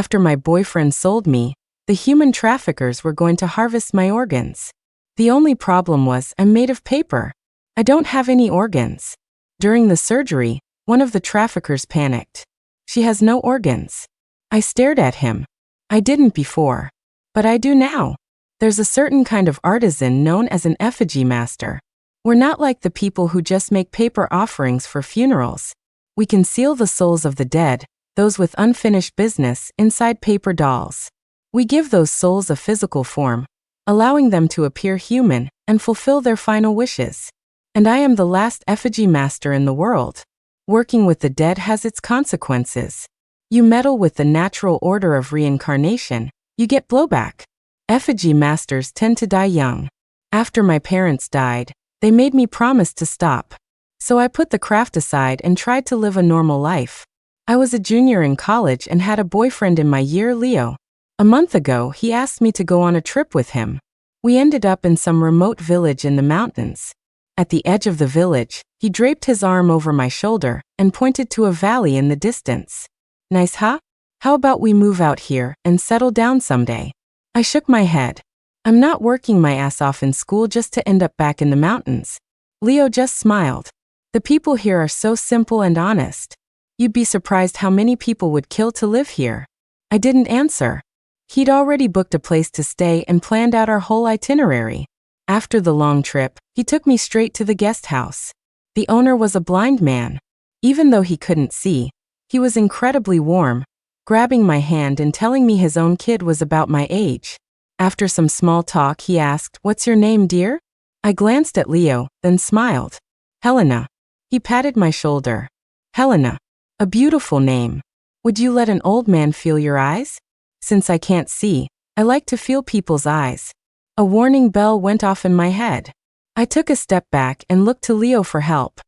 After my boyfriend sold me, the human traffickers were going to harvest my organs. The only problem was I'm made of paper. I don't have any organs. During the surgery, one of the traffickers panicked. She has no organs. I stared at him. I didn't before. But I do now. There's a certain kind of artisan known as an effigy master. We're not like the people who just make paper offerings for funerals. We can seal the souls of the dead, those with unfinished business, inside paper dolls. We give those souls a physical form, allowing them to appear human and fulfill their final wishes. And I am the last effigy master in the world. Working with the dead has its consequences. You meddle with the natural order of reincarnation, you get blowback. Effigy masters tend to die young. After my parents died, they made me promise to stop. So I put the craft aside and tried to live a normal life. I was a junior in college and had a boyfriend in my year, Leo. A month ago, he asked me to go on a trip with him. We ended up in some remote village in the mountains. At the edge of the village, he draped his arm over my shoulder and pointed to a valley in the distance. Nice, huh? How about we move out here and settle down someday? I shook my head. I'm not working my ass off in school just to end up back in the mountains. Leo just smiled. The people here are so simple and honest. You'd be surprised how many people would kill to live here. I didn't answer. He'd already booked a place to stay and planned out our whole itinerary. After the long trip, he took me straight to the guest house. The owner was a blind man. Even though he couldn't see, he was incredibly warm, grabbing my hand and telling me his own kid was about my age. After some small talk, he asked, "What's your name, dear?" I glanced at Leo, then smiled. "Helena." He patted my shoulder. "Helena. A beautiful name. Would you let an old man feel your eyes? Since I can't see, I like to feel people's eyes." A warning bell went off in my head. I took a step back and looked to Leo for help.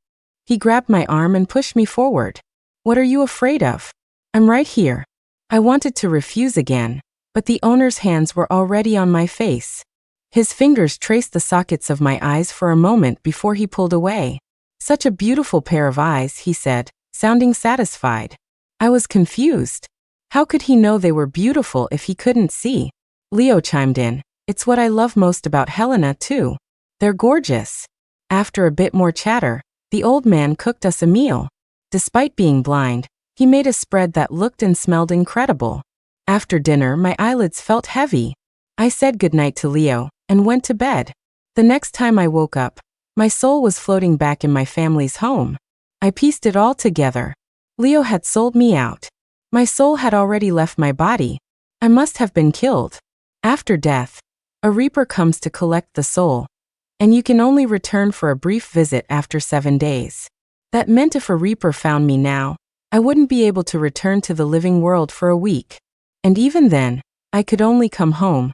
He grabbed my arm and pushed me forward. "What are you afraid of? I'm right here." I wanted to refuse again, but the owner's hands were already on my face. His fingers traced the sockets of my eyes for a moment before he pulled away. "Such a beautiful pair of eyes," he said, sounding satisfied. I was confused. How could he know they were beautiful if he couldn't see? Leo chimed in. "It's what I love most about Helena, too. They're gorgeous." After a bit more chatter, the old man cooked us a meal. Despite being blind, he made a spread that looked and smelled incredible. After dinner, my eyelids felt heavy. I said goodnight to Leo and went to bed. The next time I woke up, my soul was floating back in my family's home. I pieced it all together. Leo had sold me out. My soul had already left my body. I must have been killed. After death, a reaper comes to collect the soul, and you can only return for a brief visit after 7 days. That meant if a reaper found me now, I wouldn't be able to return to the living world for a week. And even then, I could only come home,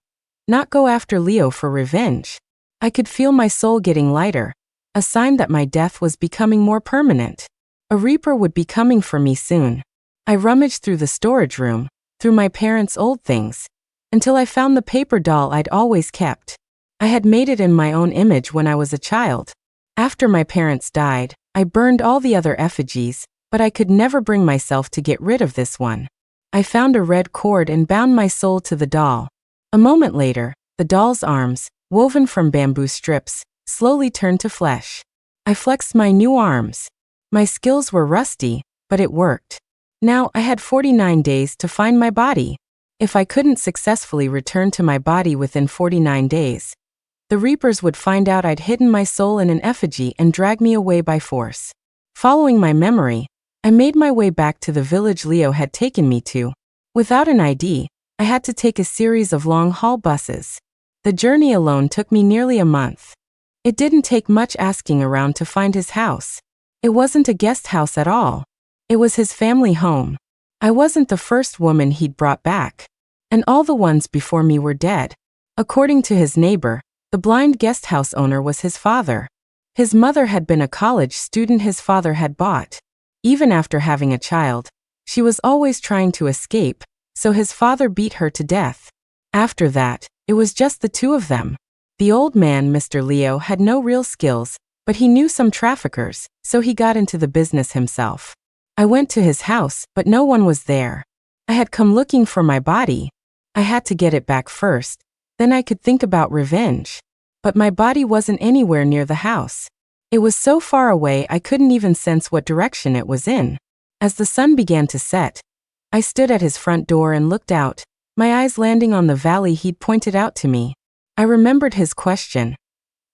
not go after Leo for revenge. I could feel my soul getting lighter, a sign that my death was becoming more permanent. A reaper would be coming for me soon. I rummaged through the storage room, through my parents' old things, until I found the paper doll I'd always kept. I had made it in my own image when I was a child. After my parents died, I burned all the other effigies, but I could never bring myself to get rid of this one. I found a red cord and bound my soul to the doll. A moment later, the doll's arms, woven from bamboo strips, slowly turned to flesh. I flexed my new arms. My skills were rusty, but it worked. Now I had 49 days to find my body. If I couldn't successfully return to my body within 49 days, the reapers would find out I'd hidden my soul in an effigy and drag me away by force. Following my memory, I made my way back to the village Leo had taken me to. Without an ID, I had to take a series of long-haul buses. The journey alone took me nearly a month. It didn't take much asking around to find his house. It wasn't a guest house at all. It was his family home. I wasn't the first woman he'd brought back, and all the ones before me were dead. According to his neighbor, the blind guest house owner was his father. His mother had been a college student his father had bought. Even after having a child, she was always trying to escape, so his father beat her to death. After that, it was just the two of them. The old man, Mr. Leo, had no real skills, but he knew some traffickers, so he got into the business himself. I went to his house, but no one was there. I had come looking for my body. I had to get it back first, then I could think about revenge. But my body wasn't anywhere near the house. It was so far away I couldn't even sense what direction it was in. As the sun began to set, I stood at his front door and looked out, my eyes landing on the valley he'd pointed out to me. I remembered his question.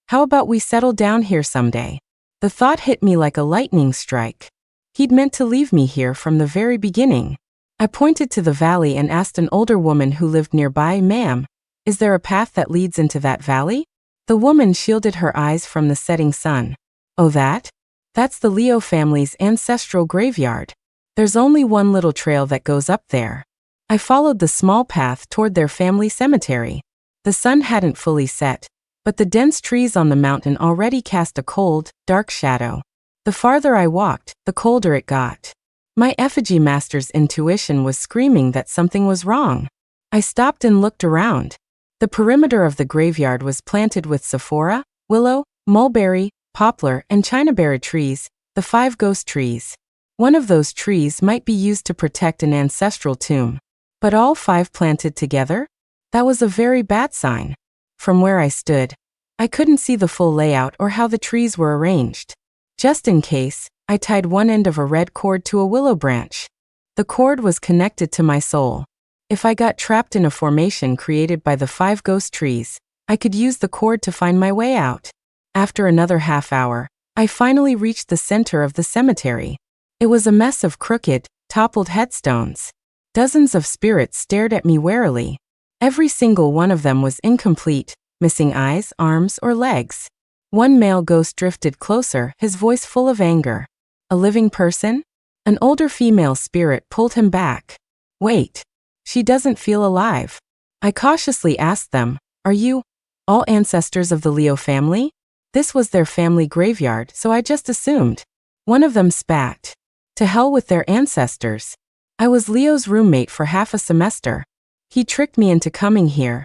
How about we settle down here someday? The thought hit me like a lightning strike. He'd meant to leave me here from the very beginning. I pointed to the valley and asked an older woman who lived nearby, "Ma'am, is there a path that leads into that valley?" The woman shielded her eyes from the setting sun. "Oh, that's the Leo family's ancestral graveyard. There's only one little trail that goes up there." I followed the small path toward their family cemetery. The sun hadn't fully set, but the dense trees on the mountain already cast a cold, dark shadow. The farther I walked, the colder it got. My effigy master's intuition was screaming that something was wrong. I stopped and looked around. The perimeter of the graveyard was planted with sephora, willow, mulberry, poplar, and chinaberry trees, the 5 ghost trees. One of those trees might be used to protect an ancestral tomb. But all 5 planted together? That was a very bad sign. From where I stood, I couldn't see the full layout or how the trees were arranged. Just in case, I tied one end of a red cord to a willow branch. The cord was connected to my soul. If I got trapped in a formation created by the 5 ghost trees, I could use the cord to find my way out. After another half hour, I finally reached the center of the cemetery. It was a mess of crooked, toppled headstones. Dozens of spirits stared at me warily. Every single one of them was incomplete, missing eyes, arms, or legs. One male ghost drifted closer, his voice full of anger. "A living person?" An older female spirit pulled him back. "Wait. She doesn't feel alive." I cautiously asked them, "Are you all ancestors of the Leo family?" This was their family graveyard, so I just assumed. One of them spat. "To hell with their ancestors. I was Leo's roommate for half a semester. He tricked me into coming here.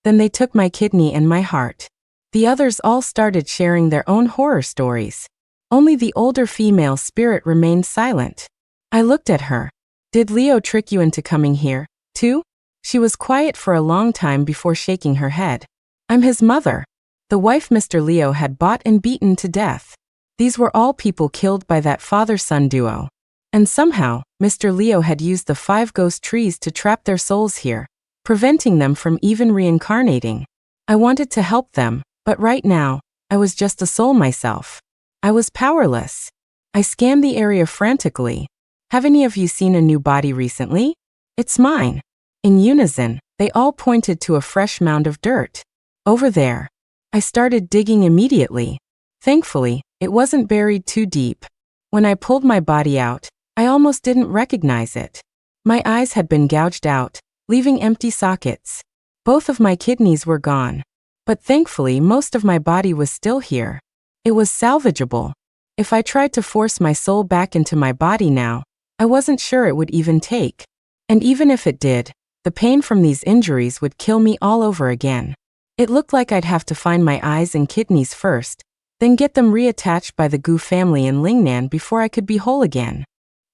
Then they took my kidney and my heart." The others all started sharing their own horror stories. Only the older female spirit remained silent. I looked at her. "Did Leo trick you into coming here, too?" She was quiet for a long time before shaking her head. "I'm his mother. The wife Mr. Leo had bought and beaten to death. These were all people killed by that father-son duo. And somehow, Mr. Leo had used the 5 ghost trees to trap their souls here, preventing them from even reincarnating. I wanted to help them, but right now, I was just a soul myself. I was powerless. I scanned the area frantically. "Have any of you seen a new body recently?" "It's mine." In unison, they all pointed to a fresh mound of dirt. "Over there." I started digging immediately. Thankfully, it wasn't buried too deep. When I pulled my body out, I almost didn't recognize it. My eyes had been gouged out, leaving empty sockets. Both of my kidneys were gone. But thankfully, most of my body was still here. It was salvageable. If I tried to force my soul back into my body now, I wasn't sure it would even take. And even if it did, the pain from these injuries would kill me all over again. It looked like I'd have to find my eyes and kidneys first, then get them reattached by the Gu family in Lingnan before I could be whole again.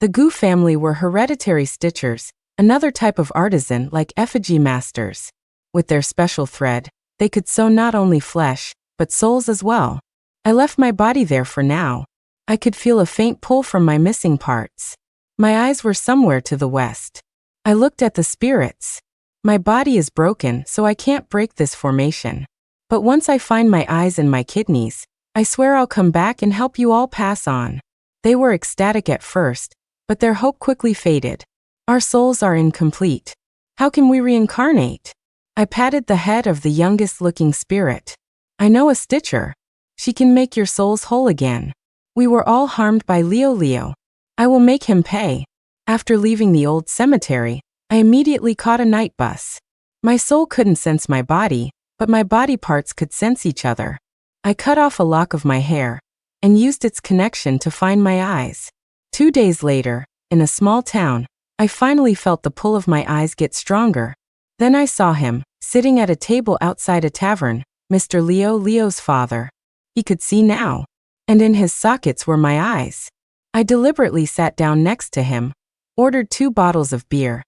The Gu family were hereditary stitchers, another type of artisan like effigy masters. With their special thread, they could sew not only flesh, but souls as well. I left my body there for now. I could feel a faint pull from my missing parts. My eyes were somewhere to the west. I looked at the spirits. My body is broken, so I can't break this formation. But once I find my eyes and my kidneys, I swear I'll come back and help you all pass on. They were ecstatic at first, but their hope quickly faded. Our souls are incomplete. How can we reincarnate? I patted the head of the youngest looking spirit. I know a stitcher. She can make your souls whole again. We were all harmed by Leo. I will make him pay. After leaving the old cemetery, I immediately caught a night bus. My soul couldn't sense my body, but my body parts could sense each other. I cut off a lock of my hair and used its connection to find my eyes. 2 days later, in a small town, I finally felt the pull of my eyes get stronger. Then I saw him, sitting at a table outside a tavern, Mr. Leo's father. He could see now, and in his sockets were my eyes. I deliberately sat down next to him, ordered 2 bottles of beer,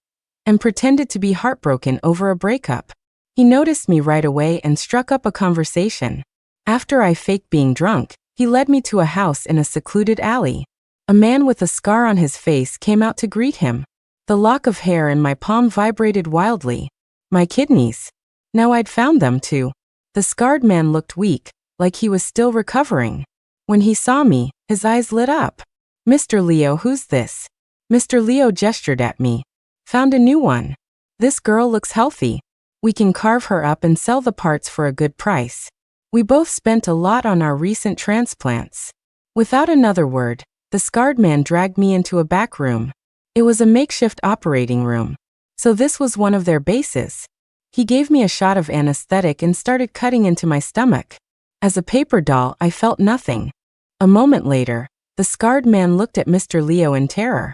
and pretended to be heartbroken over a breakup. He noticed me right away and struck up a conversation. After I faked being drunk, he led me to a house in a secluded alley. A man with a scar on his face came out to greet him. The lock of hair in my palm vibrated wildly. My kidneys. Now I'd found them too. The scarred man looked weak, like he was still recovering. When he saw me, his eyes lit up. "Mr. Leo, who's this?" Mr. Leo gestured at me. "Found a new one. This girl looks healthy. We can carve her up and sell the parts for a good price. We both spent a lot on our recent transplants." Without another word, the scarred man dragged me into a back room. It was a makeshift operating room. So this was one of their bases. He gave me a shot of anesthetic and started cutting into my stomach. As a paper doll, I felt nothing. A moment later, the scarred man looked at Mr. Leo in terror.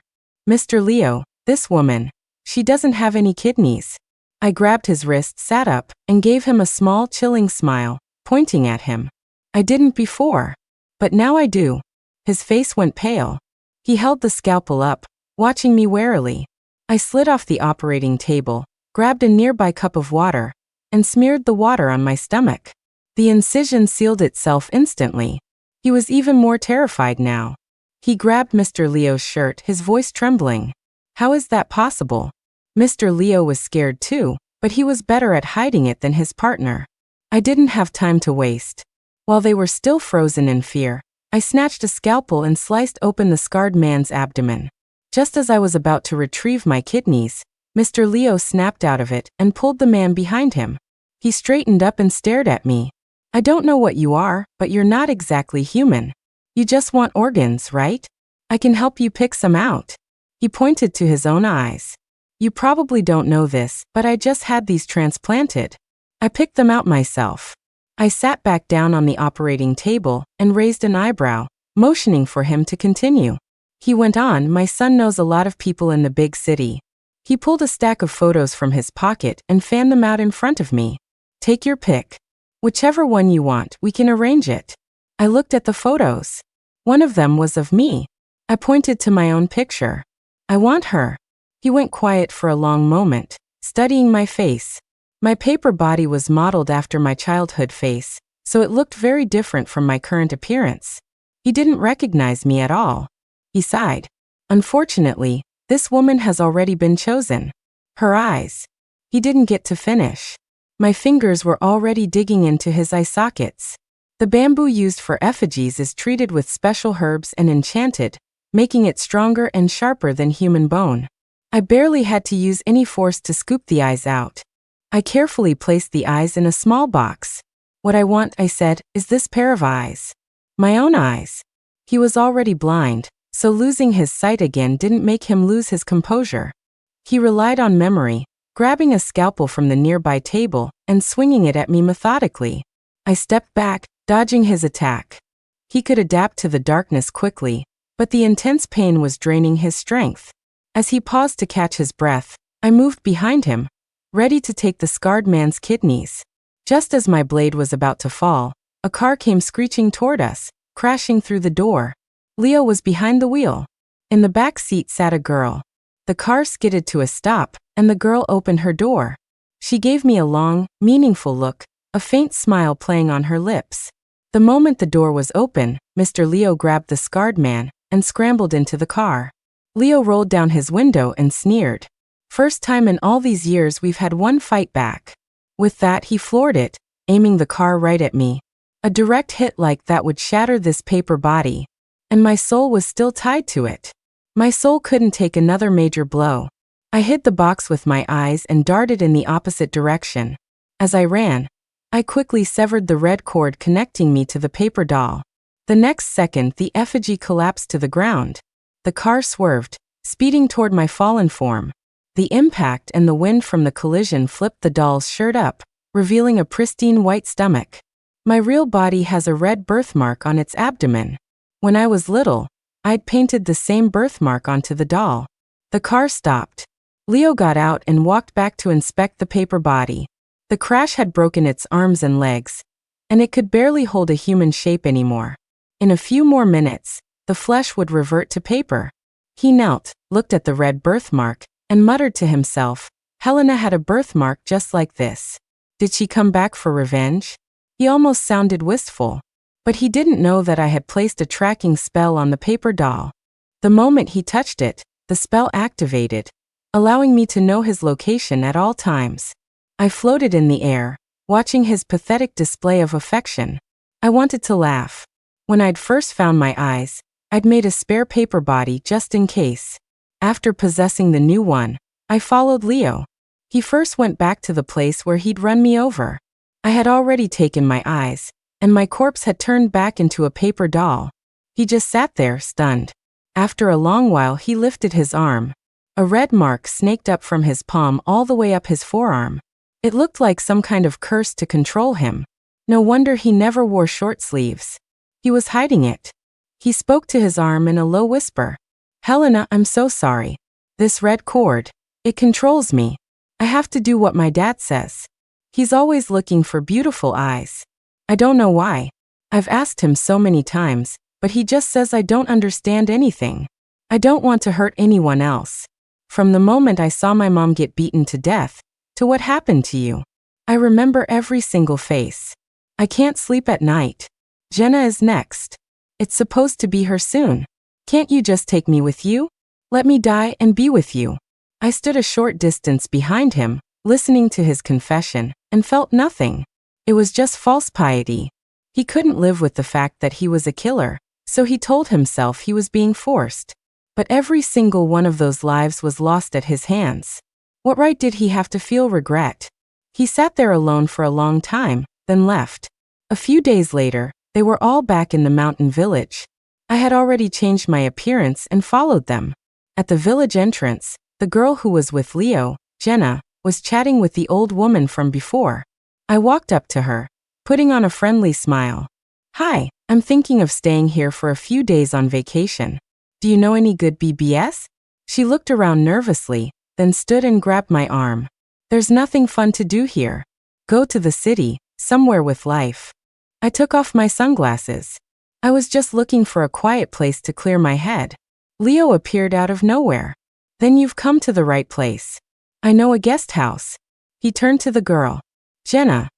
"Mr. Leo, this woman, she doesn't have any kidneys." I grabbed his wrist, sat up, and gave him a small, chilling smile, pointing at him. I didn't before, but now I do. His face went pale. He held the scalpel up, watching me warily. I slid off the operating table, grabbed a nearby cup of water, and smeared the water on my stomach. The incision sealed itself instantly. He was even more terrified now. He grabbed Mr. Leo's shirt, his voice trembling. "How is that possible?" Mr. Leo was scared too, but he was better at hiding it than his partner. I didn't have time to waste. While they were still frozen in fear, I snatched a scalpel and sliced open the scarred man's abdomen. Just as I was about to retrieve my kidneys, Mr. Leo snapped out of it and pulled the man behind him. He straightened up and stared at me. "I don't know what you are, but you're not exactly human. You just want organs, right? I can help you pick some out." He pointed to his own eyes. "You probably don't know this, but I just had these transplanted. I picked them out myself." I sat back down on the operating table and raised an eyebrow, motioning for him to continue. He went on, "My son knows a lot of people in the big city." He pulled a stack of photos from his pocket and fanned them out in front of me. "Take your pick. Whichever one you want, we can arrange it." I looked at the photos. One of them was of me. I pointed to my own picture. "I want her." He went quiet for a long moment, studying my face. My paper body was modeled after my childhood face, so it looked very different from my current appearance. He didn't recognize me at all. He sighed. "Unfortunately, this woman has already been chosen. Her eyes." He didn't get to finish. My fingers were already digging into his eye sockets. The bamboo used for effigies is treated with special herbs and enchanted, making it stronger and sharper than human bone. I barely had to use any force to scoop the eyes out. I carefully placed the eyes in a small box. "What I want," I said, "is this pair of eyes. My own eyes." He was already blind, so losing his sight again didn't make him lose his composure. He relied on memory, grabbing a scalpel from the nearby table and swinging it at me methodically. I stepped back, dodging his attack. He could adapt to the darkness quickly, but the intense pain was draining his strength. As he paused to catch his breath, I moved behind him, ready to take the scarred man's kidneys. Just as my blade was about to fall, a car came screeching toward us, crashing through the door. Leo was behind the wheel. In the back seat sat a girl. The car skidded to a stop, and the girl opened her door. She gave me a long, meaningful look, a faint smile playing on her lips. The moment the door was open, Mr. Leo grabbed the scarred man and scrambled into the car. Leo rolled down his window and sneered. "First time in all these years we've had one fight back." With that, he floored it, aiming the car right at me. A direct hit like that would shatter this paper body. And my soul was still tied to it. My soul couldn't take another major blow. I hid the box with my eyes and darted in the opposite direction. As I ran, I quickly severed the red cord connecting me to the paper doll. The next second, the effigy collapsed to the ground. The car swerved, speeding toward my fallen form. The impact and the wind from the collision flipped the doll's shirt up, revealing a pristine white stomach. My real body has a red birthmark on its abdomen. When I was little, I'd painted the same birthmark onto the doll. The car stopped. Leo got out and walked back to inspect the paper body. The crash had broken its arms and legs, and it could barely hold a human shape anymore. In a few more minutes, the flesh would revert to paper. He knelt, looked at the red birthmark, and muttered to himself, Helena had a birthmark just like this. Did she come back for revenge? He almost sounded wistful. But he didn't know that I had placed a tracking spell on the paper doll. The moment he touched it, the spell activated, allowing me to know his location at all times. I floated in the air, watching his pathetic display of affection. I wanted to laugh. When I'd first found my eyes, I'd made a spare paper body just in case. After possessing the new one, I followed Leo. He first went back to the place where he'd run me over. I had already taken my eyes, and my corpse had turned back into a paper doll. He just sat there, stunned. After a long while he lifted his arm. A red mark snaked up from his palm all the way up his forearm. It looked like some kind of curse to control him. No wonder he never wore short sleeves. He was hiding it. He spoke to his arm in a low whisper. Helena, I'm so sorry. This red cord, it controls me. I have to do what my dad says. He's always looking for beautiful eyes. I don't know why. I've asked him so many times, but he just says I don't understand anything. I don't want to hurt anyone else. From the moment I saw my mom get beaten to death, to what happened to you, I remember every single face. I can't sleep at night. Jenna is next. It's supposed to be her soon. Can't you just take me with you? Let me die and be with you. I stood a short distance behind him, listening to his confession, and felt nothing. It was just false piety. He couldn't live with the fact that he was a killer, so he told himself he was being forced. But every single one of those lives was lost at his hands. What right did he have to feel regret? He sat there alone for a long time, then left. A few days later, they were all back in the mountain village. I had already changed my appearance and followed them. At the village entrance, the girl who was with Leo, Jenna, was chatting with the old woman from before. I walked up to her, putting on a friendly smile. Hi, I'm thinking of staying here for a few days on vacation. Do you know any good BBS? She looked around nervously, then stood and grabbed my arm. There's nothing fun to do here. Go to the city, somewhere with life. I took off my sunglasses. I was just looking for a quiet place to clear my head. Leo appeared out of nowhere. Then you've come to the right place. I know a guest house. He turned to the girl. Jenna,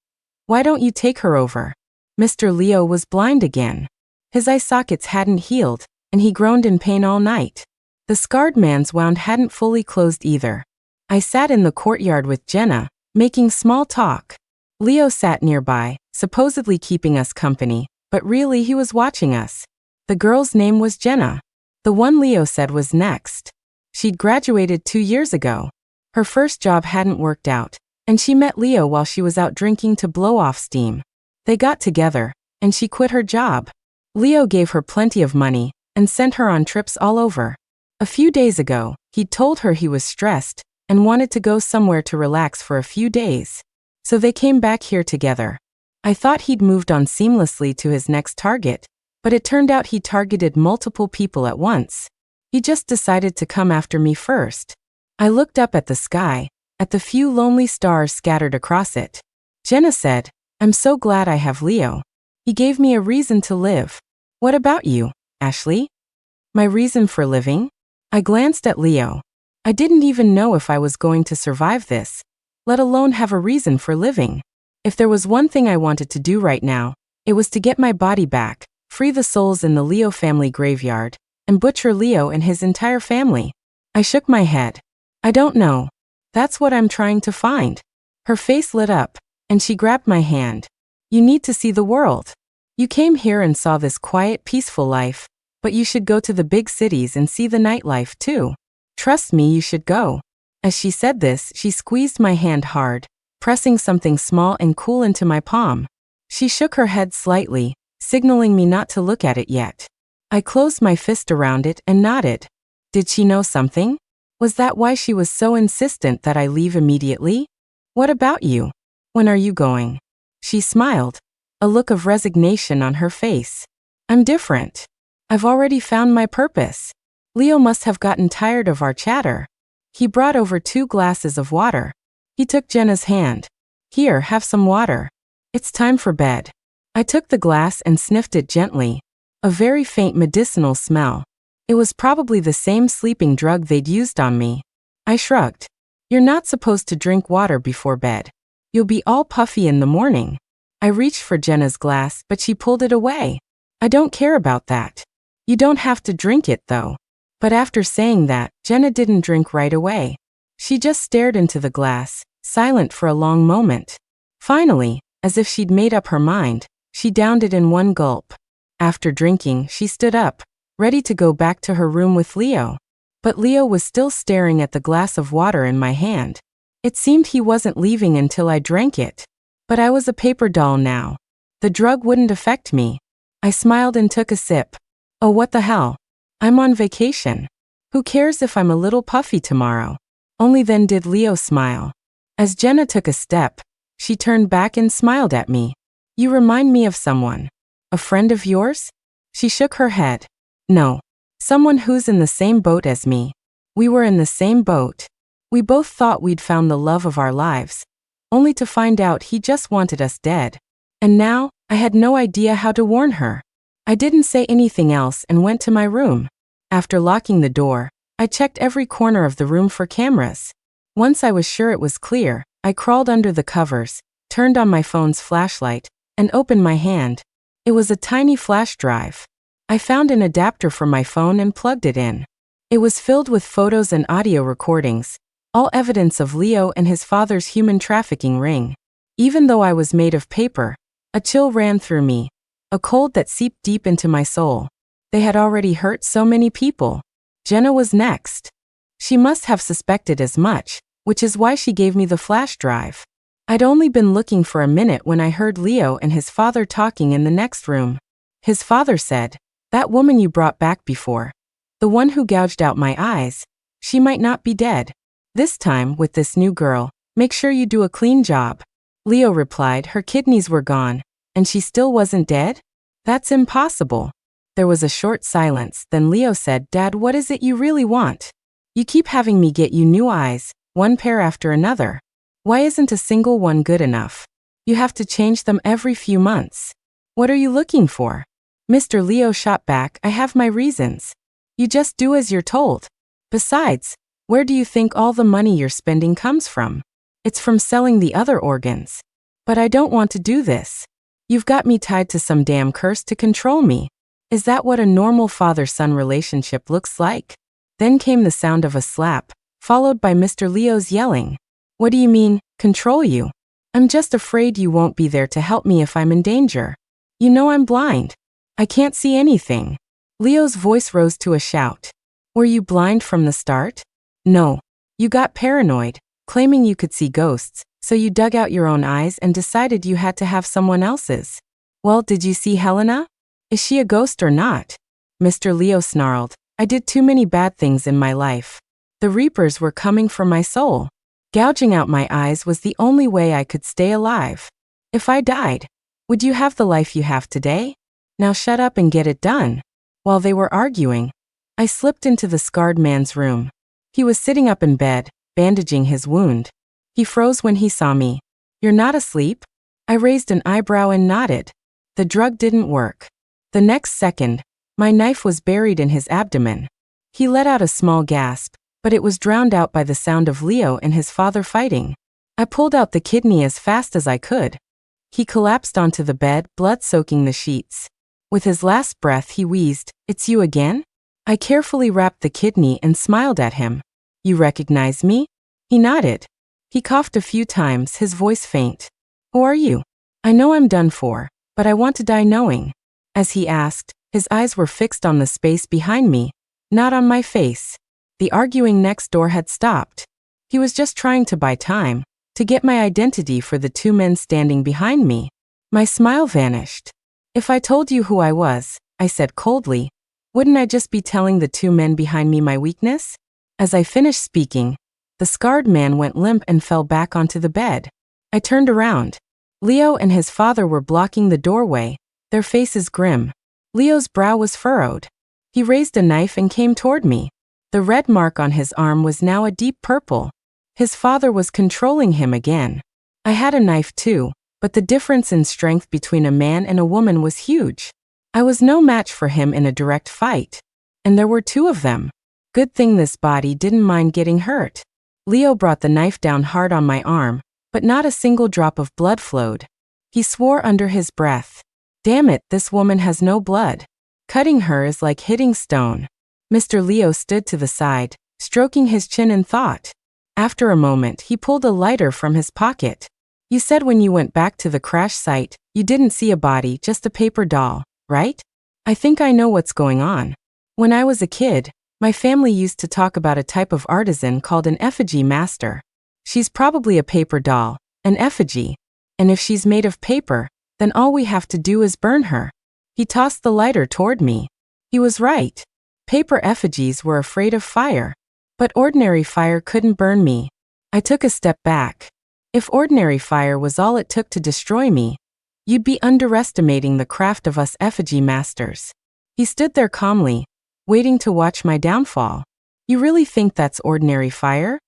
why don't you take her over? Mr. Leo was blind again. His eye sockets hadn't healed, and he groaned in pain all night. The scarred man's wound hadn't fully closed either. I sat in the courtyard with Jenna, making small talk. Leo sat nearby, supposedly keeping us company, but really he was watching us. The girl's name was Jenna. The one Leo said was next. She'd graduated 2 years ago. Her first job hadn't worked out, and she met Leo while she was out drinking to blow off steam. They got together, and she quit her job. Leo gave her plenty of money, and sent her on trips all over. A few days ago, he'd told her he was stressed, and wanted to go somewhere to relax for a few days. So they came back here together. I thought he'd moved on seamlessly to his next target, but it turned out he targeted multiple people at once. He just decided to come after me first. I looked up at the sky, at the few lonely stars scattered across it. Jenna said, I'm so glad I have Leo. He gave me a reason to live. What about you, Ashley? My reason for living? I glanced at Leo. I didn't even know if I was going to survive this, let alone have a reason for living. If there was one thing I wanted to do right now, it was to get my body back, free the souls in the Leo family graveyard, and butcher Leo and his entire family. I shook my head. I don't know. That's what I'm trying to find. Her face lit up, and she grabbed my hand. You need to see the world. You came here and saw this quiet, peaceful life, but you should go to the big cities and see the nightlife too. Trust me, you should go. As she said this, she squeezed my hand hard, pressing something small and cool into my palm. She shook her head slightly, signaling me not to look at it yet. I closed my fist around it and nodded. Did she know something? Was that why she was so insistent that I leave immediately? What about you? When are you going? She smiled, a look of resignation on her face. I'm different. I've already found my purpose. Leo must have gotten tired of our chatter. He brought over 2 glasses of water. He took Jenna's hand. Here, have some water. It's time for bed. I took the glass and sniffed it gently. A very faint medicinal smell. It was probably the same sleeping drug they'd used on me. I shrugged. You're not supposed to drink water before bed. You'll be all puffy in the morning. I reached for Jenna's glass, but she pulled it away. I don't care about that. You don't have to drink it, though. But after saying that, Jenna didn't drink right away. She just stared into the glass, silent for a long moment. Finally, as if she'd made up her mind, she downed it in one gulp. After drinking, she stood up, ready to go back to her room with Leo. But Leo was still staring at the glass of water in my hand. It seemed he wasn't leaving until I drank it. But I was a paper doll now. The drug wouldn't affect me. I smiled and took a sip. Oh, what the hell? I'm on vacation. Who cares if I'm a little puffy tomorrow? Only then did Leo smile. As Jenna took a step, she turned back and smiled at me. You remind me of someone. A friend of yours? She shook her head. No. Someone who's in the same boat as me. We were in the same boat. We both thought we'd found the love of our lives, only to find out he just wanted us dead. And now, I had no idea how to warn her. I didn't say anything else and went to my room. After locking the door, I checked every corner of the room for cameras. Once I was sure it was clear, I crawled under the covers, turned on my phone's flashlight, and opened my hand. It was a tiny flash drive. I found an adapter for my phone and plugged it in. It was filled with photos and audio recordings, all evidence of Leo and his father's human trafficking ring. Even though I was made of paper, a chill ran through me, a cold that seeped deep into my soul. They had already hurt so many people. Jenna was next. She must have suspected as much, which is why she gave me the flash drive. I'd only been looking for a minute when I heard Leo and his father talking in the next room. His father said, "That woman you brought back before, the one who gouged out my eyes, she might not be dead. This time, with this new girl, make sure you do a clean job." Leo replied her kidneys were gone, and she still wasn't dead? That's impossible. There was a short silence, then Leo said, "Dad, what is it you really want? You keep having me get you new eyes, one pair after another. Why isn't a single one good enough? You have to change them every few months. What are you looking for?" Mr. Leo shot back, "I have my reasons. You just do as you're told. Besides, where do you think all the money you're spending comes from? It's from selling the other organs. But I don't want to do this. You've got me tied to some damn curse to control me. Is that what a normal father-son relationship looks like?" Then came the sound of a slap, followed by Mr. Leo's yelling. "What do you mean, control you? I'm just afraid you won't be there to help me if I'm in danger. You know I'm blind. I can't see anything." Leo's voice rose to a shout. "Were you blind from the start?" "No. You got paranoid, claiming you could see ghosts, so you dug out your own eyes and decided you had to have someone else's. Well, did you see Helena? Is she a ghost or not?" Mr. Leo snarled, "I did too many bad things in my life. The Reapers were coming for my soul. Gouging out my eyes was the only way I could stay alive. If I died, would you have the life you have today? Now shut up and get it done." While they were arguing, I slipped into the scarred man's room. He was sitting up in bed, bandaging his wound. He froze when he saw me. "You're not asleep?" I raised an eyebrow and nodded. The drug didn't work. The next second, my knife was buried in his abdomen. He let out a small gasp, but it was drowned out by the sound of Leo and his father fighting. I pulled out the kidney as fast as I could. He collapsed onto the bed, blood soaking the sheets. With his last breath, he wheezed, "It's you again?" I carefully wrapped the kidney and smiled at him. "You recognize me?" He nodded. He coughed a few times, his voice faint. "Who are you? I know I'm done for, but I want to die knowing." As he asked, his eyes were fixed on the space behind me, not on my face. The arguing next door had stopped. He was just trying to buy time, to get my identity for the two men standing behind me. My smile vanished. "If I told you who I was," I said coldly, "wouldn't I just be telling the two men behind me my weakness?" As I finished speaking, the scarred man went limp and fell back onto the bed. I turned around. Leo and his father were blocking the doorway, their faces grim. Leo's brow was furrowed. He raised a knife and came toward me. The red mark on his arm was now a deep purple. His father was controlling him again. I had a knife too, but the difference in strength between a man and a woman was huge. I was no match for him in a direct fight. And there were two of them. Good thing this body didn't mind getting hurt. Leo brought the knife down hard on my arm, but not a single drop of blood flowed. He swore under his breath. Damn it, this woman has no blood. Cutting her is like hitting stone. Mr. Leo stood to the side, stroking his chin in thought. After a moment, he pulled a lighter from his pocket. You said when you went back to the crash site, you didn't see a body, just a paper doll, right? I think I know what's going on. When I was a kid, my family used to talk about a type of artisan called an effigy master. She's probably a paper doll, an effigy. And if she's made of paper, then all we have to do is burn her. He tossed the lighter toward me. He was right. Paper effigies were afraid of fire. But ordinary fire couldn't burn me. I took a step back. If ordinary fire was all it took to destroy me, you'd be underestimating the craft of us effigy masters. He stood there calmly, waiting to watch my downfall. You really think that's ordinary fire?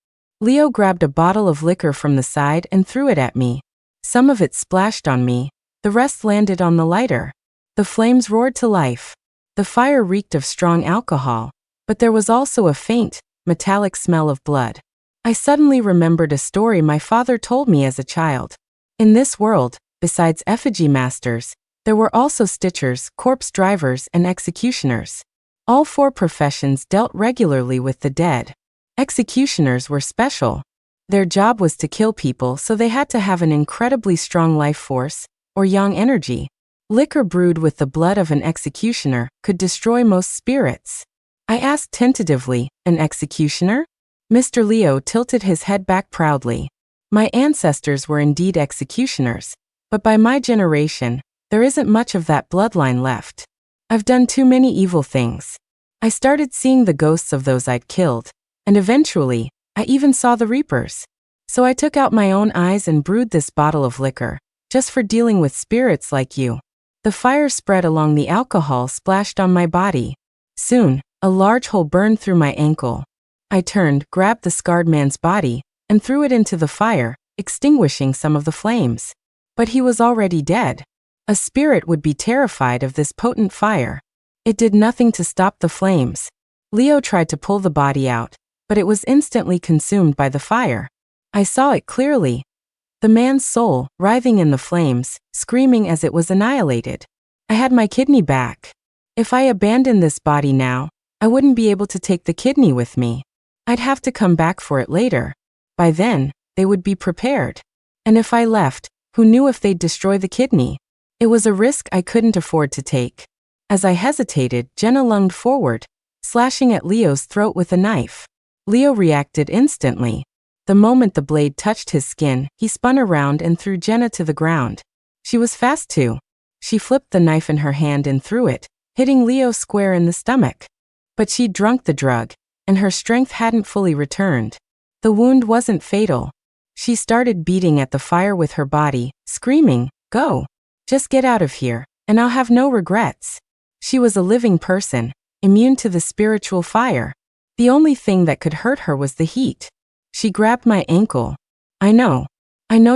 Leo grabbed a bottle of liquor from the side and threw it at me. Some of it splashed on me, the rest landed on the lighter. The flames roared to life. The fire reeked of strong alcohol, but there was also a faint, metallic smell of blood. I suddenly remembered a story my father told me as a child. In this world, besides effigy masters, there were also stitchers, corpse drivers, and executioners. All four professions dealt regularly with the dead. Executioners were special. Their job was to kill people, so they had to have an incredibly strong life force, or yang energy. Liquor brewed with the blood of an executioner could destroy most spirits. I asked tentatively, an executioner? Mr. Leo tilted his head back proudly. My ancestors were indeed executioners, but by my generation, there isn't much of that bloodline left. I've done too many evil things. I started seeing the ghosts of those I'd killed, and eventually, I even saw the reapers. So I took out my own eyes and brewed this bottle of liquor, just for dealing with spirits like you. The fire spread along the alcohol splashed on my body. Soon, a large hole burned through my ankle. I turned, grabbed the scarred man's body, and threw it into the fire, extinguishing some of the flames. But he was already dead. A spirit would be terrified of this potent fire. It did nothing to stop the flames. Leo tried to pull the body out, but it was instantly consumed by the fire. I saw it clearly. The man's soul, writhing in the flames, screaming as it was annihilated. I had my kidney back. If I abandoned this body now, I wouldn't be able to take the kidney with me. I'd have to come back for it later. By then, they would be prepared. And if I left, who knew if they'd destroy the kidney? It was a risk I couldn't afford to take. As I hesitated, Jenna lunged forward, slashing at Leo's throat with a knife. Leo reacted instantly. The moment the blade touched his skin, he spun around and threw Jenna to the ground. She was fast too. She flipped the knife in her hand and threw it, hitting Leo square in the stomach. But she'd drunk the drug, and her strength hadn't fully returned. The wound wasn't fatal. She started beating at the fire with her body, screaming, "Go! Just get out of here, and I'll have no regrets." She was a living person, immune to the spiritual fire. The only thing that could hurt her was the heat. She grabbed my ankle. I know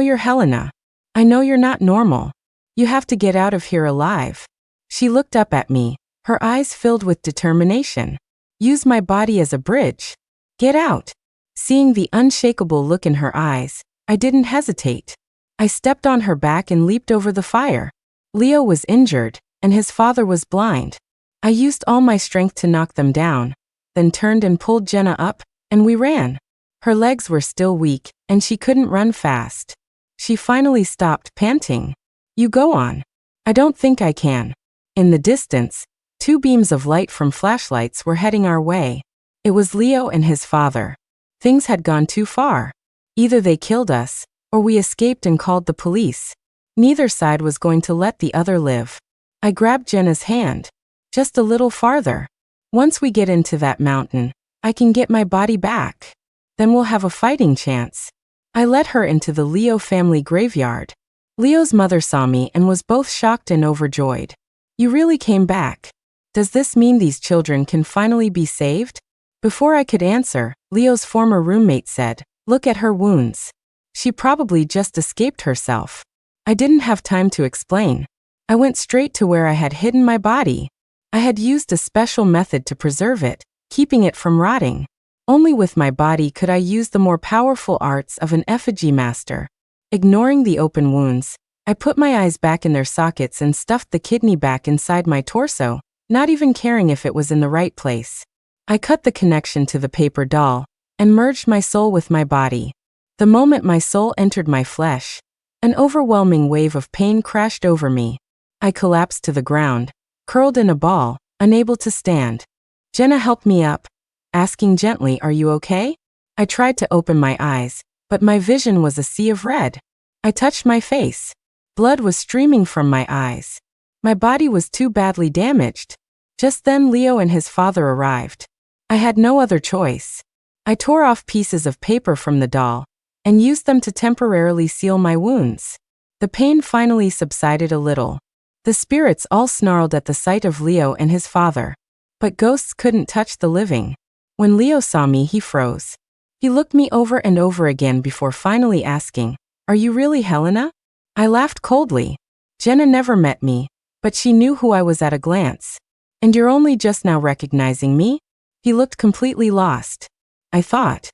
you're Helena. I know you're not normal. You have to get out of here alive." She looked up at me, her eyes filled with determination. "Use my body as a bridge. Get out." Seeing the unshakable look in her eyes, I didn't hesitate. I stepped on her back and leaped over the fire. Leo was injured, and his father was blind. I used all my strength to knock them down, then turned and pulled Jenna up, and we ran. Her legs were still weak, and she couldn't run fast. She finally stopped, panting. "You go on." "I don't think I can." In the distance, two beams of light from flashlights were heading our way. It was Leo and his father. Things had gone too far. Either they killed us, or we escaped and called the police. Neither side was going to let the other live. I grabbed Jenna's hand. "Just a little farther. Once we get into that mountain, I can get my body back. Then we'll have a fighting chance." I led her into the Leo family graveyard. Leo's mother saw me and was both shocked and overjoyed. "You really came back. Does this mean these children can finally be saved?" Before I could answer, Leo's former roommate said, "Look at her wounds. She probably just escaped herself." I didn't have time to explain. I went straight to where I had hidden my body. I had used a special method to preserve it, keeping it from rotting. Only with my body could I use the more powerful arts of an effigy master. Ignoring the open wounds, I put my eyes back in their sockets and stuffed the kidney back inside my torso, not even caring if it was in the right place. I cut the connection to the paper doll and merged my soul with my body. The moment my soul entered my flesh, an overwhelming wave of pain crashed over me. I collapsed to the ground, curled in a ball, unable to stand. Jenna helped me up, asking gently, "Are you okay?" I tried to open my eyes, but my vision was a sea of red. I touched my face. Blood was streaming from my eyes. My body was too badly damaged. Just then Leo and his father arrived. I had no other choice. I tore off pieces of paper from the doll and used them to temporarily seal my wounds. The pain finally subsided a little. The spirits all snarled at the sight of Leo and his father. But ghosts couldn't touch the living. When Leo saw me, he froze. He looked me over and over again before finally asking, "Are you really Helena?" I laughed coldly. Jenna never met me, but she knew who I was at a glance. "And you're only just now recognizing me?" He looked completely lost. I thought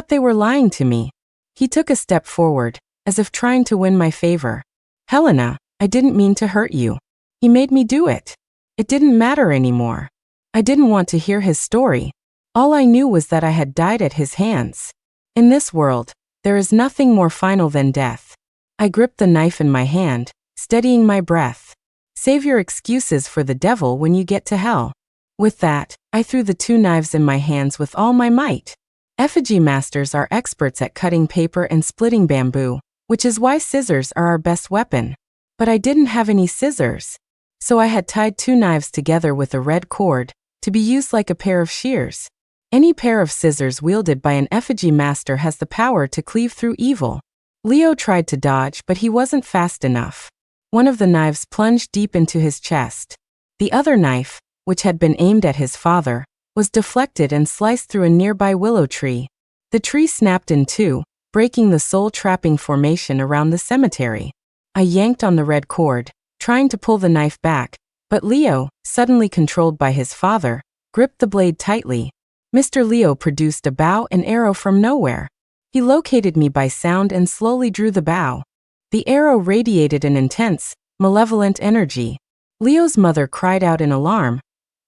they were lying to me. He took a step forward, as if trying to win my favor. "Helena, I didn't mean to hurt you. He made me do it." It didn't matter anymore. I didn't want to hear his story. All I knew was that I had died at his hands. In this world, there is nothing more final than death. I gripped the knife in my hand, steadying my breath. Save your excuses for the devil when you get to hell. With that, I threw the 2 knives in my hands with all my might. Effigy masters are experts at cutting paper and splitting bamboo, which is why scissors are our best weapon. But I didn't have any scissors. So I had tied 2 knives together with a red cord, to be used like a pair of shears. Any pair of scissors wielded by an effigy master has the power to cleave through evil. Leo tried to dodge, but he wasn't fast enough. One of the knives plunged deep into his chest. The other knife, which had been aimed at his father, was deflected and sliced through a nearby willow tree. The tree snapped in 2, breaking the soul-trapping formation around the cemetery. I yanked on the red cord, trying to pull the knife back, but Leo, suddenly controlled by his father, gripped the blade tightly. Mr. Leo produced a bow and arrow from nowhere. He located me by sound and slowly drew the bow. The arrow radiated an intense, malevolent energy. Leo's mother cried out in alarm.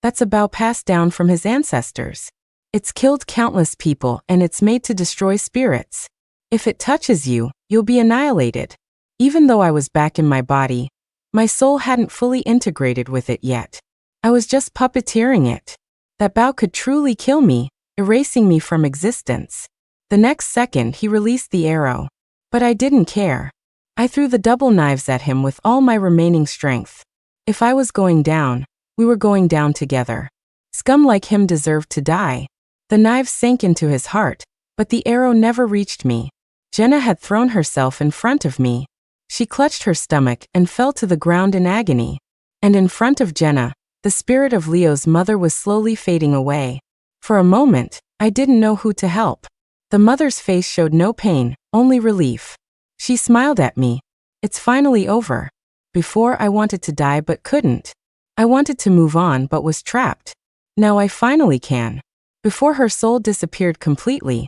"That's a bow passed down from his ancestors. It's killed countless people and it's made to destroy spirits. If it touches you, you'll be annihilated." Even though I was back in my body, my soul hadn't fully integrated with it yet. I was just puppeteering it. That bow could truly kill me, erasing me from existence. The next second he released the arrow. But I didn't care. I threw the double knives at him with all my remaining strength. If I was going down, we were going down together. Scum like him deserved to die. The knives sank into his heart, but the arrow never reached me. Jenna had thrown herself in front of me. She clutched her stomach and fell to the ground in agony. And in front of Jenna, the spirit of Leo's mother was slowly fading away. For a moment, I didn't know who to help. The mother's face showed no pain, only relief. She smiled at me. "It's finally over." Before I wanted to die but couldn't. I wanted to move on but was trapped. Now I finally can. Before her soul disappeared completely,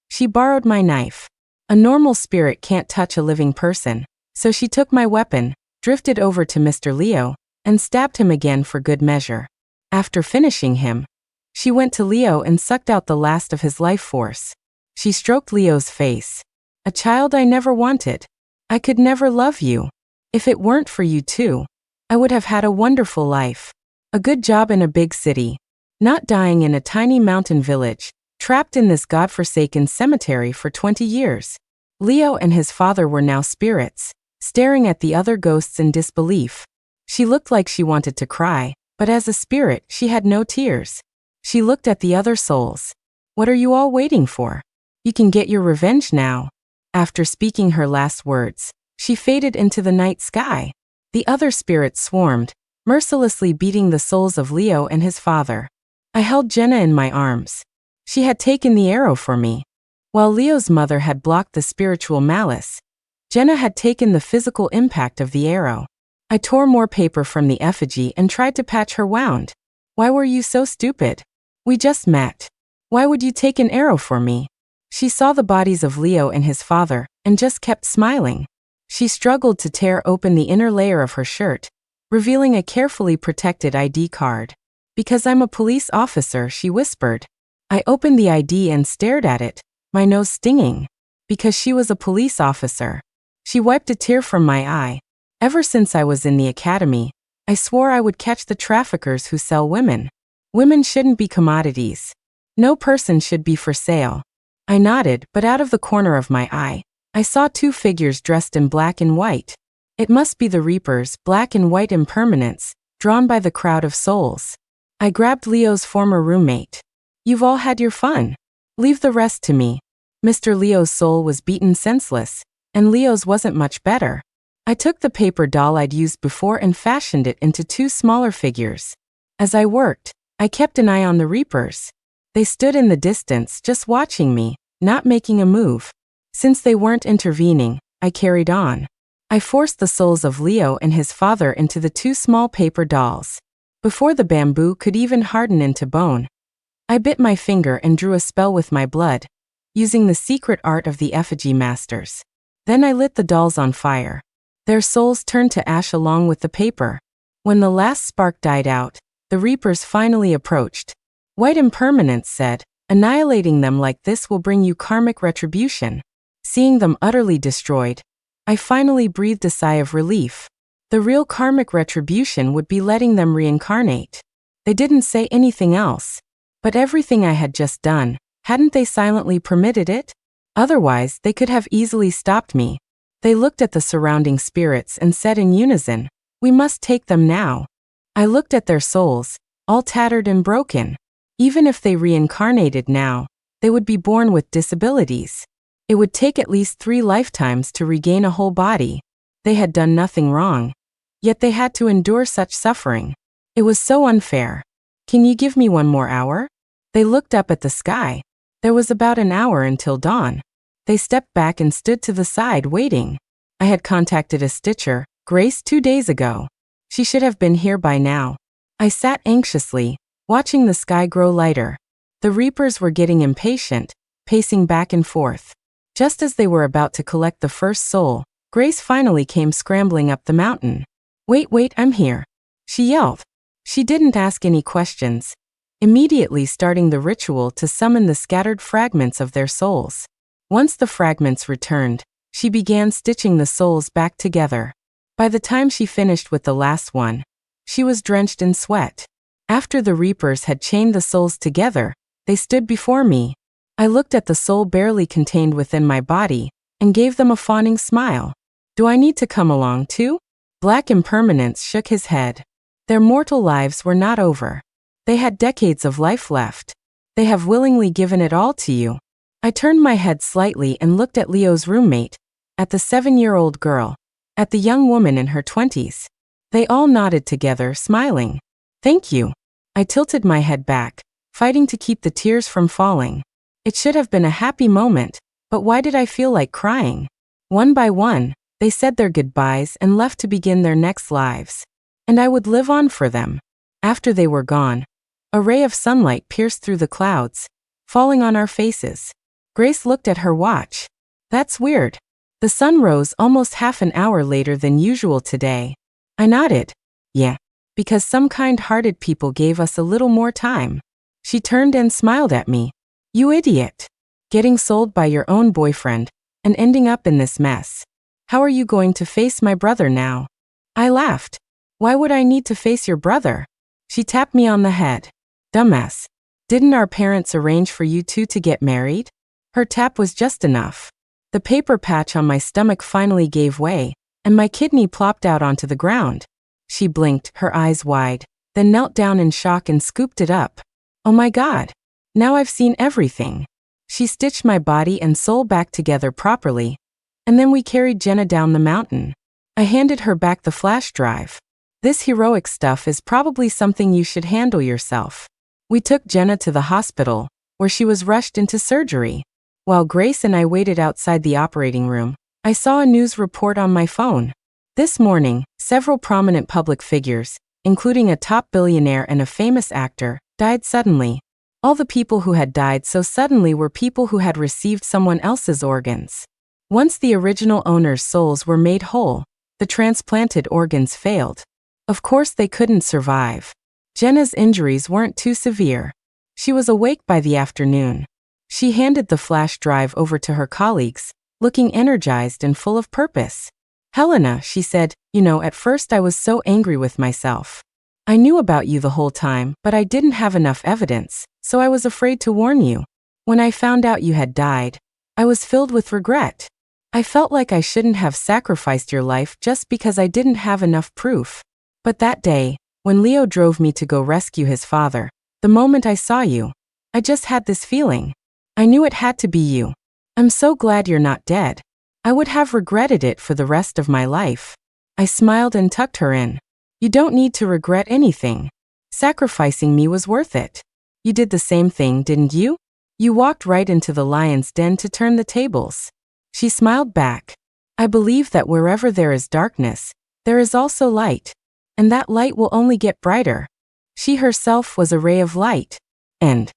she borrowed my knife. A normal spirit can't touch a living person, so she took my weapon, drifted over to Mr. Leo, and stabbed him again for good measure. After finishing him, she went to Leo and sucked out the last of his life force. She stroked Leo's face. "A child I never wanted. I could never love you. If it weren't for you too, I would have had a wonderful life. A good job in a big city. Not dying in a tiny mountain village, trapped in this godforsaken cemetery for 20 years. Leo and his father were now spirits, staring at the other ghosts in disbelief. She looked like she wanted to cry, but as a spirit, she had no tears. She looked at the other souls. "What are you all waiting for? You can get your revenge now." After speaking her last words, she faded into the night sky. The other spirits swarmed, mercilessly beating the souls of Leo and his father. I held Jenna in my arms. She had taken the arrow for me. While Leo's mother had blocked the spiritual malice, Jenna had taken the physical impact of the arrow. I tore more paper from the effigy and tried to patch her wound. "Why were you so stupid? We just met. Why would you take an arrow for me? She saw the bodies of Leo and his father, and just kept smiling. She struggled to tear open the inner layer of her shirt, revealing a carefully protected ID card. Because I'm a police officer, she whispered. I opened the ID and stared at it, my nose stinging. Because she was a police officer. She wiped a tear from my eye. Ever since I was in the academy, I swore I would catch the traffickers who sell women. Women shouldn't be commodities. No person should be for sale. I nodded, but out of the corner of my eye, I saw two figures dressed in black and white. It must be the Reapers, black and white impermanents, drawn by the crowd of souls. I grabbed Leo's former roommate. You've all had your fun. Leave the rest to me. Mr. Leo's soul was beaten senseless, and Leo's wasn't much better. I took the paper doll I'd used before and fashioned it into two smaller figures. As I worked, I kept an eye on the Reapers. They stood in the distance, just watching me, not making a move. Since they weren't intervening, I carried on. I forced the souls of Leo and his father into the two small paper dolls. Before the bamboo could even harden into bone, I bit my finger and drew a spell with my blood, using the secret art of the effigy masters. Then I lit the dolls on fire. Their souls turned to ash along with the paper. When the last spark died out, the Reapers finally approached. White impermanence said, annihilating them like this will bring you karmic retribution. Seeing them utterly destroyed, I finally breathed a sigh of relief. The real karmic retribution would be letting them reincarnate. They didn't say anything else. But everything I had just done, hadn't they silently permitted it? Otherwise, they could have easily stopped me. They looked at the surrounding spirits and said in unison, we must take them now. I looked at their souls, all tattered and broken. Even if they reincarnated now, they would be born with disabilities. It would take at least 3 lifetimes to regain a whole body. They had done nothing wrong. Yet they had to endure such suffering. It was so unfair. Can you give me 1 more hour? They looked up at the sky. There was about an hour until dawn. They stepped back and stood to the side waiting. I had contacted a stitcher, Grace, 2 days ago. She should have been here by now. I sat anxiously, watching the sky grow lighter. The Reapers were getting impatient, pacing back and forth. Just as they were about to collect the first soul, Grace finally came scrambling up the mountain. Wait, I'm here. She yelled. She didn't ask any questions, immediately starting the ritual to summon the scattered fragments of their souls. Once the fragments returned, she began stitching the souls back together. By the time she finished with the last one, she was drenched in sweat. After the Reapers had chained the souls together, they stood before me. I looked at the soul barely contained within my body, and gave them a fawning smile. Do I need to come along too? Black Impermanence shook his head. Their mortal lives were not over. They had decades of life left. They have willingly given it all to you. I turned my head slightly and looked at Leo's roommate, at the 7-year-old girl, at the young woman in her 20s. They all nodded together, smiling. Thank you. I tilted my head back, fighting to keep the tears from falling. It should have been a happy moment, but why did I feel like crying? One by one, they said their goodbyes and left to begin their next lives. And I would live on for them. After they were gone, a ray of sunlight pierced through the clouds, falling on our faces. Grace looked at her watch. That's weird. The sun rose almost half an hour later than usual today. I nodded. Yeah, because some kind-hearted people gave us a little more time. She turned and smiled at me. You idiot. Getting sold by your own boyfriend, and ending up in this mess. How are you going to face my brother now? I laughed. Why would I need to face your brother? She tapped me on the head. Dumbass. Didn't our parents arrange for you two to get married? Her tap was just enough. The paper patch on my stomach finally gave way, and my kidney plopped out onto the ground. She blinked, her eyes wide, then knelt down in shock and scooped it up. Oh my God. Now I've seen everything. She stitched my body and soul back together properly, and then we carried Jenna down the mountain. I handed her back the flash drive. This heroic stuff is probably something you should handle yourself. We took Jenna to the hospital, where she was rushed into surgery. While Grace and I waited outside the operating room, I saw a news report on my phone. This morning, several prominent public figures, including a top billionaire and a famous actor, died suddenly. All the people who had died so suddenly were people who had received someone else's organs. Once the original owner's souls were made whole, the transplanted organs failed. Of course they couldn't survive. Jenna's injuries weren't too severe. She was awake by the afternoon. She handed the flash drive over to her colleagues, looking energized and full of purpose. Helena, she said, at first I was so angry with myself. I knew about you the whole time, but I didn't have enough evidence, so I was afraid to warn you. When I found out you had died, I was filled with regret. I felt like I shouldn't have sacrificed your life just because I didn't have enough proof. But that day, when Leo drove me to go rescue his father, the moment I saw you, I just had this feeling. I knew it had to be you. I'm so glad you're not dead. I would have regretted it for the rest of my life. I smiled and tucked her in. You don't need to regret anything. Sacrificing me was worth it. You did the same thing, didn't you? You walked right into the lion's den to turn the tables. She smiled back. I believe that wherever there is darkness, there is also light. And that light will only get brighter. She herself was a ray of light. End.